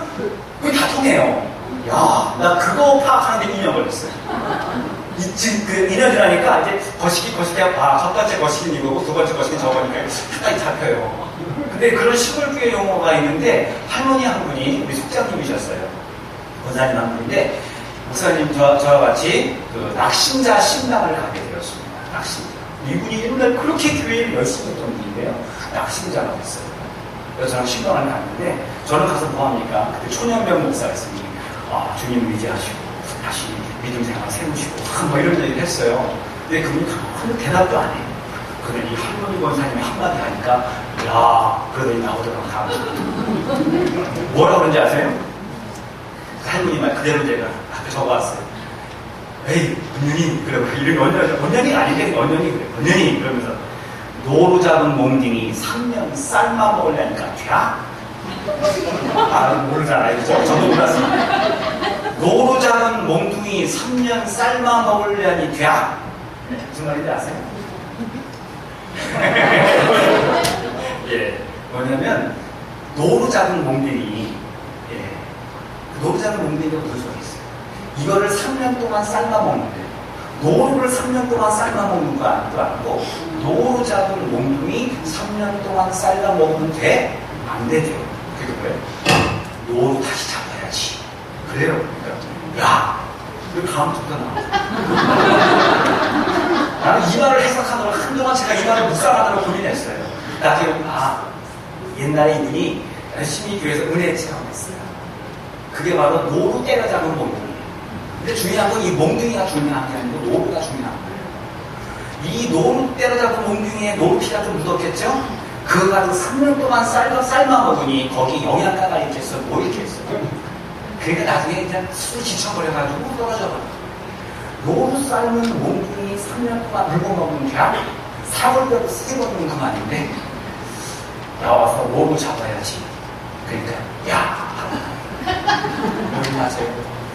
Speaker 1: 그게 다 통해요. 야, 나 그거 파악하는데 2년 걸렸어요. 지금 그 2년 지나니까 이제 거시기 첫 번째 거시기는 이거고 두 번째 거시기는 저거니까 딱 잡혀요. 근데 그런 시골교회 용어가 있는데 할머니 한 분이 우리 숙장님이셨어요. 권사님 한 분인데 목사님 저와 같이 그 낙심자 신당을 가게 되었습니다. 낙심자. 이분이 옛날 그렇게 교회를 열심히 했던 분인데요. 낙심자가 됐어요. 그래서 저랑 신당을 갔는데 저는 가서 뭐합니까? 그때 초년병 목사였으니 주님 의지하시고 다시 믿음 생활 세우시고 뭐 이런 얘기를 했어요. 근데 그분이 큰 대답도 안 해요. 그러더니 이 할머니 권사님이 한마디 하니까 그러더니 나오더라고요. 뭐라고 그런지 아세요? 할머니 말 그대로 제가 앞에 적어왔어요. 에이 언년이 그래 이름이 언년이 아닌데 언년이 그래 언년이 그러면서 노루 잡은 몽딩이 3년 삶아 먹으려니까 돼야? 모르잖아요. 그죠? 저도 몰랐습니다. 노루 잡은 몽둥이 3년 삶아 먹으려니 돼야? 무슨 말인지 아세요? 예, 뭐냐면 노루 잡은 몽둥이 노루 잡은 몽둥이가 무슨 소리 있어요? 이거를 3년 동안 삶아 먹는데 노루를 3년 동안 삶아 먹는 거 아니고 노루 잡은 몽둥이 3년 동안 삶아 먹으면 돼? 안 되죠. 그게 뭐예요? 노루 다시 잡아야지. 그래요. 그러니까 그 다음 주가 나와. 나는 이 말을 해석하느라 한동안 제가 이 말을 묵상하느라 고민했어요. 나중에 옛날에 이분이 열심히 교회에서 은혜 체험했어요. 그게 바로 노루 때려잡은 몽둥이. 근데 중요한 건 이 몽둥이가 중요한 게 아니고 노루가 중요한 거예요. 이 노루 때려잡은 몽둥이에 노루피가 좀 묻었겠죠? 그거 가지고 3년 동안 삶아 먹으니 거기 영양가가 이렇게 있어 뭐 이렇게 있어요. 그러니까 나중에 그냥 술이 지쳐버려가지고 떨어져버려요. 노루 삶은 몽둥이 3년 동안 물고 먹으면 돼야? 사골뼈로 쓰게 먹는 그만인데 나와서 노루 잡아야지. 그러니까 모르나세요?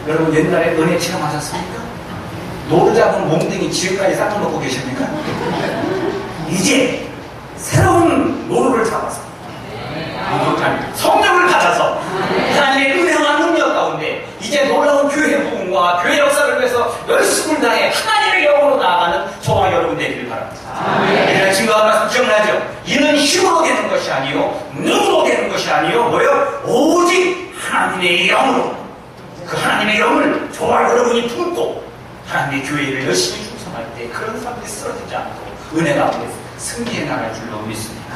Speaker 1: 여러분 옛날에 은혜 체험하셨습니까? 노루 잡은 몽둥이 지금까지 싹 먹고 계십니까? 이제 새로운 노루를 잡아서 성령을 받아서 하나님의 은혜와 능력 가운데 이제 놀라운 교회 부흥과 교회 역사를 것이 아니요 능으로 되는 것이 아니요 뭐요? 오직 하나님의 영으로 그 하나님의 영을 저와 여러분이 품고 하나님의 교회를 열심히 충성할 때 그런 사람들이 쓰러지지 않고 은혜 가운데 승리해 나갈 줄로 믿습니다.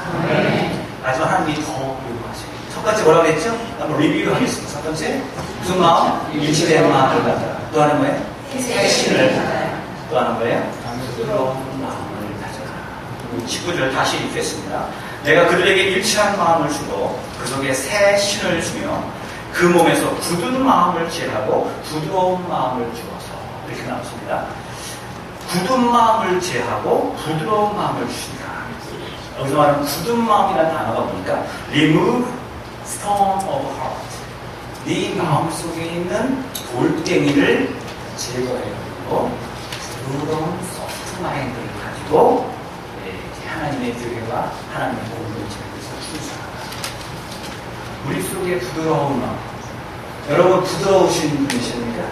Speaker 1: 마지막 하나님이 더 요구하세요. 첫 번째 뭐라고 했죠? 한번 리뷰하겠습니다. 첫 번째 무슨 마음? 일치된 마음을 가져라. 또 하는 거예요? 회신을 가져라. 또 하는 거예요? 부드러운 마음을 가져라. 19절 다시 읽겠습니다. 내가 그들에게 일치한 마음을 주고 그 속에 새 신을 주며 그 몸에서 굳은 마음을 제하고 부드러운 마음을 주어서 이렇게 나왔습니다. 굳은 마음을 제하고 부드러운 마음을 주신다. 여기서 말하는 굳은 마음이라는 단어가 보니까 remove stone of heart. 네 마음속에 있는 돌덩이를 제거해버리고 부드러운 soft mind를 가지고 하나님의 교회와 하나님의 공동체에서 충성하라. 우리 속에 부드러운 마음. 여러분 부드러우신 분이십니까?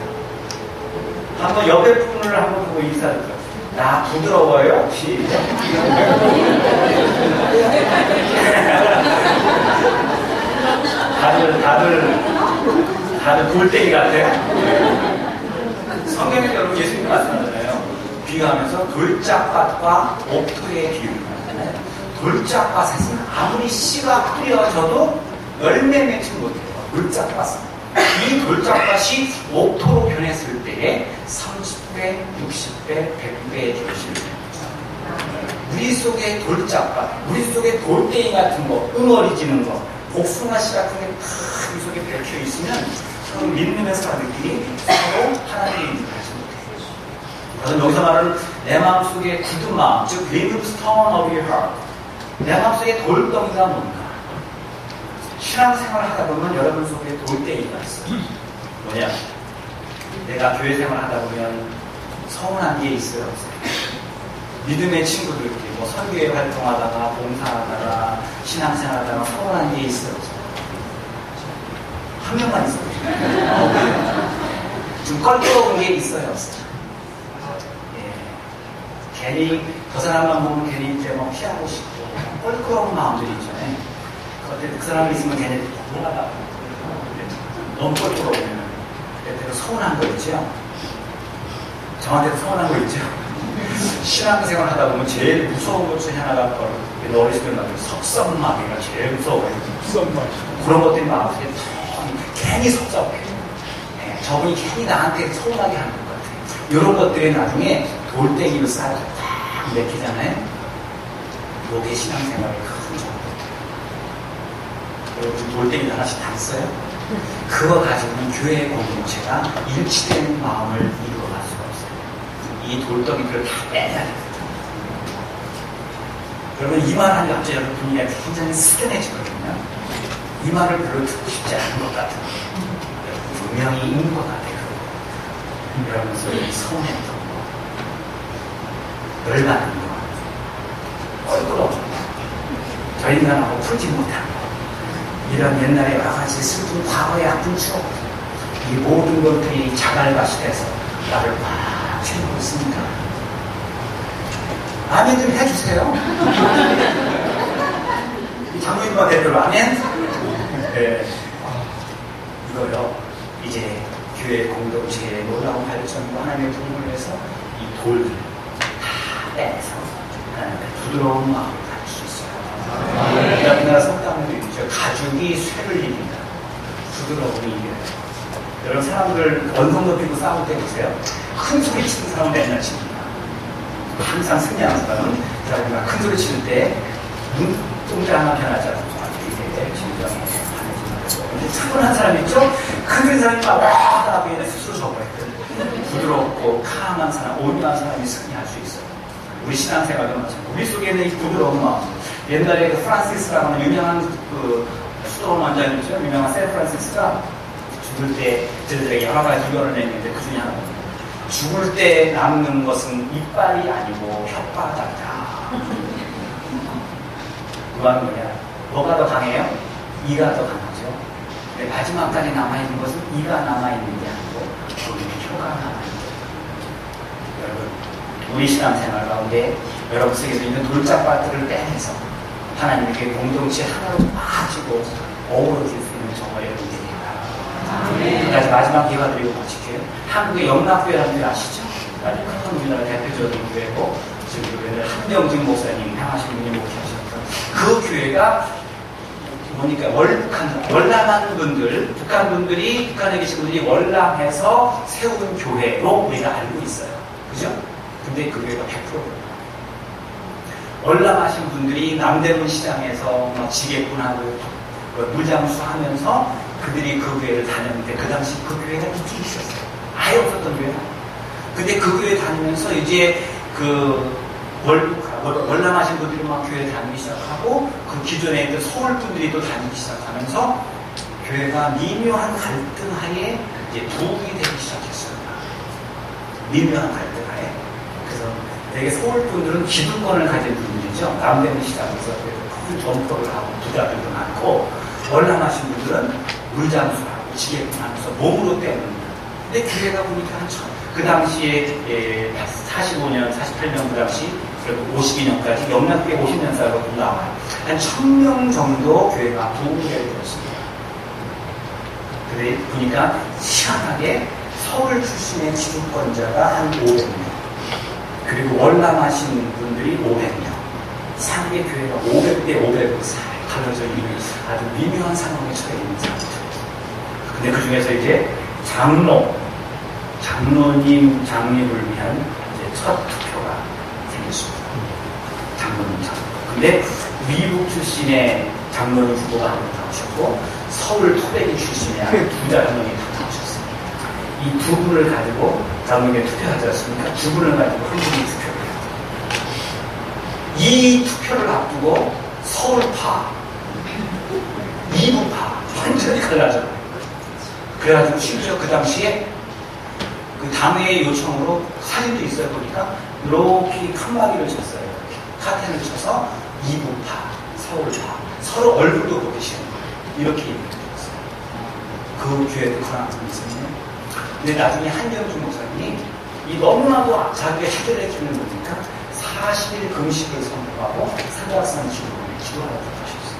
Speaker 1: 한번 옆에 분을 한번 보고 인사드려. 나 부드러워요? 시작. 다들 돌덩이 같아요. 성경에 여러분 예수님 말씀하잖아요. 비유하면서 돌짝밭과 옥토의 비유를 하잖아요. 돌짝밭에서는 아무리 씨가 뿌려져도 열매 맺지 못해요. 돌짝밭은. 이 돌짝밭이 옥토로 변했을 때에 30배, 60배, 100배의 결실을 냅니다. 우리 속에 돌짝밭, 우리 속에 돌덩이 같은 거, 응어리지는 거, 복숭아씨 같은 게 다 우리 속에 벽혀 있으면 그 믿는 사람들끼리 서로 하나님의 일을 하지 못해요. 그래서 여기서 말하는 내 마음속에 굳은 마음, 즉 remove stone of your heart. 내 마음속에 돌덩이가 뭔가. 신앙생활을 하다 보면 여러분 속에 돌덩이가 있어요. 뭐냐? 내가 교회 생활을 하다 보면 서운한 게 있어요, 없어요? 믿음의 친구들끼리 뭐 선교회 활동하다가 봉사하다가 신앙생활하다가 서운한 게 있어요, 없어요? 한 명만 있어요. 좀 껄끄러운 게 있어요, 없어요? 예. 괜히 그 사람만 보면 괜히 이제 뭐 피하고 싶고 껄끄러운 마음들이 있잖아요. 그 사람이 있으면 걔네 뭐하다 너무 꼴ጥ러오면 그때도 서운한 거 있죠? 저한테도 서운한 거 있죠? 신앙생활 하다 보면 제일 무서운 것 중에 하나가 어렸을 때 나중에 석선마귀가 제일 무서워요. 그런 것들이 마음속에 괜히 섭섭해요. 네, 저분이 괜히 나한테 서운하게 하는 것 같아요. 이런 것들이 나중에 돌덩이로 쌓여서 딱 맥히잖아요. 요게 신앙생활의 큰 정보. 여러분 돌덩이 하나씩 다 있어요? 그거 가지고는 교회의 공동체가 일치된 마음을 이루어갈 수가 없어요. 이 돌덩이들을 다 빼야 돼요. 여러분 이 말 하면 갑자기 여러분 분위기가 굉장히 스근해지거든요. 이 말을 별로 듣고 싶지 않은 것 같아요. 분명히 있는 것 같아요. 여러분 속에 서운했던 거, 열받는 거, 껄끄러운 거, 저 인간하고 풀지 못한 거, 이런 옛날에 여러 가지 슬픈 과거의 아픈 추억, 이 모든 것들이 자갈밭이 돼서 나를 꽉 채우고 있습니다. 아멘 좀 해주세요. 이 장로님과 대표로 아멘. 네. 이거요. 이제 교회 공동체의 놀라운 발전과 하나님의 도움을 위해서 이 돌을 다 빼서 하나님의 부드러운 마음을 가질 수 있어요. 우리나라 성당에도 있죠. 가죽이 쇠를 이긴다. 부드러움이 이겨요. 여러분 사람들 원성 높이고 싸울 때 보세요. 큰 소리 치는 사람은 맨날 칩니다. 항상 승리하는 사람은 자기가 큰 소리 치는 때 눈동자 하나 변하잖아요. 이게 진정해. 차분한 사람 있죠? 큰 사람이 막 하다가 얘네 스스로 접어요. 부드럽고 캄한 사람, 온유한 사람이 승리할 수 있어요. 우리 신앙생활도 마찬가지고 우리 속에 있는 이 부드러운 마음. 옛날에 그 프란시스라고 하는 유명한 그 수도원 원장님 있죠? 유명한 샌 프란시스가 죽을 때 저들에게 여러 가지 유언을 냈는데 그 중에 하나가 죽을 때 남는 것은 이빨이 아니고 혓바닥이다. 그 말은 뭐냐? 뭐가 더 강해요? 이가 더 강하죠. 마지막까지 남아있는 것은 이가 남아있는 게 아니고 우리의 혀가 남아있는 거예요. 여러분 우리 신앙생활 가운데 여러분 속에서 있는 돌짝밭들을 빼내서 하나님의 교회 공동체 하나로 빠지고 어우러질 수 있는 정말 여러분 되니까. 한 가지 마지막 기회 드리고 마칠게요. 한국의 영락교회라는 교 아시죠? 아주 큰 우리나라 대표적인 교회고 지금 교회는 한명진 목사님 향하신 분이 목회하셨던 그 교회가 보니까 월남한 분들, 북한 분들이, 북한에 계신 분들이 월남해서 세운 교회로 우리가 알고 있어요. 그죠? 근데 그 교회가 100%예요. 월남하신 분들이 남대문 시장에서 막 지게꾼하고 물장수 하면서 그들이 그 교회를 다녔는데 그 당시 그 교회가 있긴 있었어요. 아예 없었던 교회가. 근데 그 교회 다니면서 이제 월남하신 분들이 막 교회 다니기 시작하고 그 기존에 있던 서울 분들이 또 다니기 시작하면서 교회가 미묘한 갈등 하에 이제 부흥이 되기 시작했습니다. 미묘한 갈등 하에. 그래서 되게 서울 분들은 기득권을 가진 분들이죠. 남대문 시장에서 큰 점포를 하고 부자들도 많고 월남하신 분들은 물장수하고 지게꾼하면서 몸으로 때웁니다. 근데 교회가 보니까 그 당시에 45년, 48년 그 당시 그리고 52년까지 영락교회 50년 살고 나와요. 한 1000명 정도 교회가 부흥되게 되었습니다. 그래 보니까 희한하게 서울 출신의 기득권자가 한 500명, 그리고 월남하신 분들이 500명, 상계 교회가 500대 500으로 갈라져 있는 아주 미묘한 상황에 처해 있는 상황이죠. 근데 그 중에서 이제 장로님 장립을 위한 이제 첫 투표가 생겼습니다. 장로님 장로. 근데 미국 출신의 장로님 후보가 한 명 나오셨고 서울 토백이 출신의 두 장로님이 다 나오셨습니다. 이 두 분을 가지고 장로님에 투표하지 않습니까? 두 분을 가지고 한 분이 투표를 해요. 이 투표를 앞두고 서울파, 이북파 완전히 갈라져요. 그래가지고 심지어 그 당시에 그 당회의 요청으로 사진도 있어요. 보니까 이렇게 칸막이를 쳤어요. 카텐을 쳐서 이북파, 서울파 서로 얼굴도 보기 싫은 거예요. 이렇게 얘기했어요. 그 교회도 그런 분이 있었네요. 근데 나중에 한경준 목사님이 이 너무나도 자기의 시대를 기는 거니까 40일 금식을 선포하고 삼각산 기도하라고 하셨어요.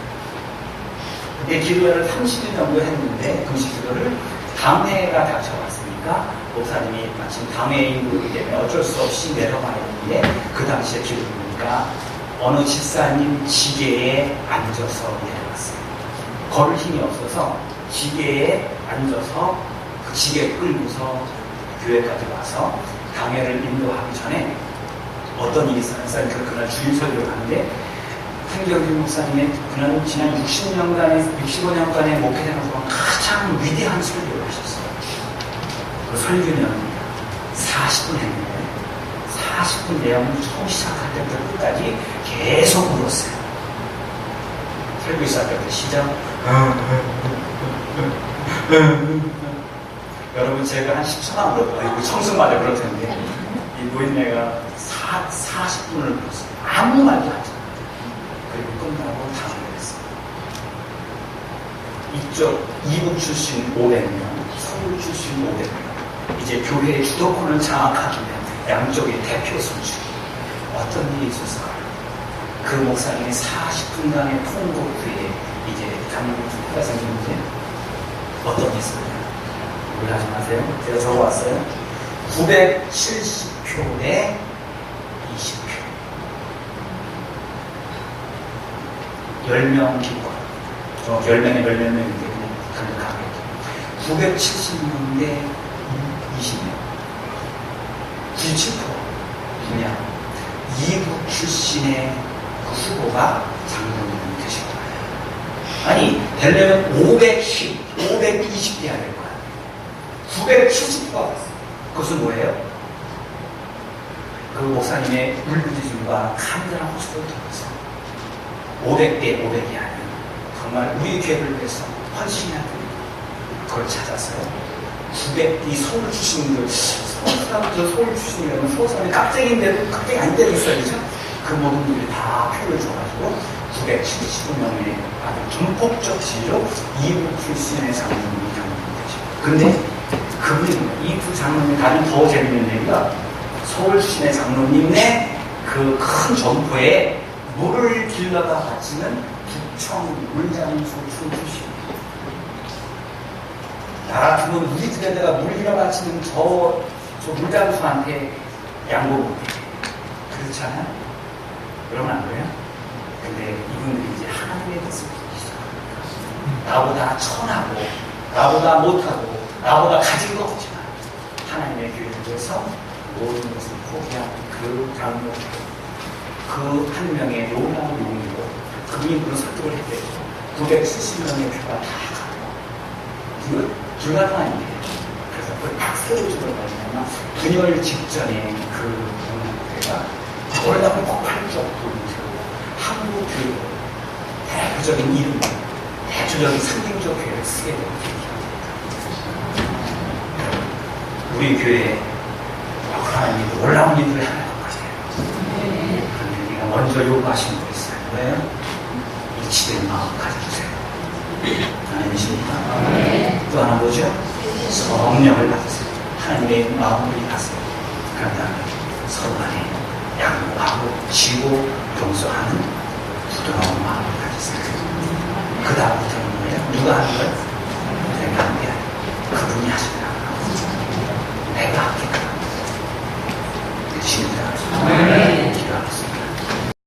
Speaker 1: 근데 기도를 30일 정도 했는데 금식 기도를 당회가 닥쳐왔으니까 목사님이 마침 당회인이기 때문에 어쩔 수 없이 내려가야 되는데 그 당시에 기도를 보니까 어느 집사님 지게에 앉아서 내려갔어요. 걸을 힘이 없어서 지게에 앉아서 그 지게 끌고서 교회까지 와서 당회를 인도하기 전에 어떤 일이 있었어요. 그날 주일 설교를 하는데 한경준 목사님의 그날 지난 65년간의 목회자로서 가장 위대한 설교를 하셨어요. 그 설교는 40분 했는데 40분 내용을 처음 시작할 때부터 끝까지 계속 물었어요. 설교 시작할 때 시작. 여러분 제가 한 10초만 물었어요. 청승마다 그럴 텐데 이 노인네가 40분을 물었어요. 아무 말도 하지 않아요. 그리고 끝나고 다음을 했어요. 이쪽 이북 출신 500명, 서울 출신 500명, 이제 교회의 주도권을 장악하기 위한 양쪽의 대표 선출. 어떤 일이 있었을까요? 그 목사님의 40분간의 통곡 후에 이제 장로님 투표가 생겼는데 어떤 일이 있었나요? 놀라지 마세요. 제가 적어왔어요. 970표 대 20표. 10명 기권. 10명에 10명인데 그냥 강력하게. 970명 대 20명. 97% 그냥 이북 출신의 그 후보가 장로님이 되신 거예요. 아니 되려면 510, 520 돼야 될 거야. 970%가 됐어요. 그것은 뭐예요? 그 목사님의 울부짖음과 간절한 호소를 통해서 500대 500이 아닌 정말 우리 교회를 위해서 헌신해야 됩니다. 그걸 찾아서요. 900이 서울 출신들, 서울 출신이라면 서울 사람이 깍쟁이인데도 깍쟁이 안 되겠어요. 그죠? 그 모든 분들이 다 표를 줘가지고 975명의 아주 전폭적 지지로 이북 출신의 장로님이 되죠. 근데 이 두 장로님 가장 더 재밌는 얘기가 서울 출신의 장로님의 그 큰 점포에 물을 길러가 바치는 북청 물장소 출신입니다. 나 같으면 우리 집에다가 물 길어 바치는 저 물장수한테 양보 못해. 그렇지 않아요? 그러면 안 그래요? 근데 이분들이 이제 하나님의 뜻을 있어요. 나보다 천하고, 나보다 못하고, 나보다 가진 거 없지만 하나님의 교회를 위해서 모든 것을 포기하고 그 장로, 그 한 명의 놀라운 용기로 그분으로 설득을 했대요. 970명의 교가 다 가고. 이거 불가능한 일이에요. 그래서 그걸 딱 세워주는 거냐면 분열 직전에 그 교회가 놀라운 폭발적 돈을 세우고 한국 교회 대표적인 이름, 대표적인 상징적 교회를 쓰게 되는 계기입니다. 우리 교회에 하나님이 놀라운 일을 하는 것까지예요. 그런데 우리가 먼저 요구하시는 거 있어요. 왜요? 이 집에 마음 가져주세요. 아니십니까? 또 하나 뭐죠? 성령을 받으세요. 하나님의 마음을 가세요. 그런 다음에 서로 간에 양보하고 지고 용서하는 부드러운 마음을 가지세요. 그 다음부터는 뭐예요? 누가 하는 거예요? 내가 하는 게 아니라 그분이 하시는 거예요.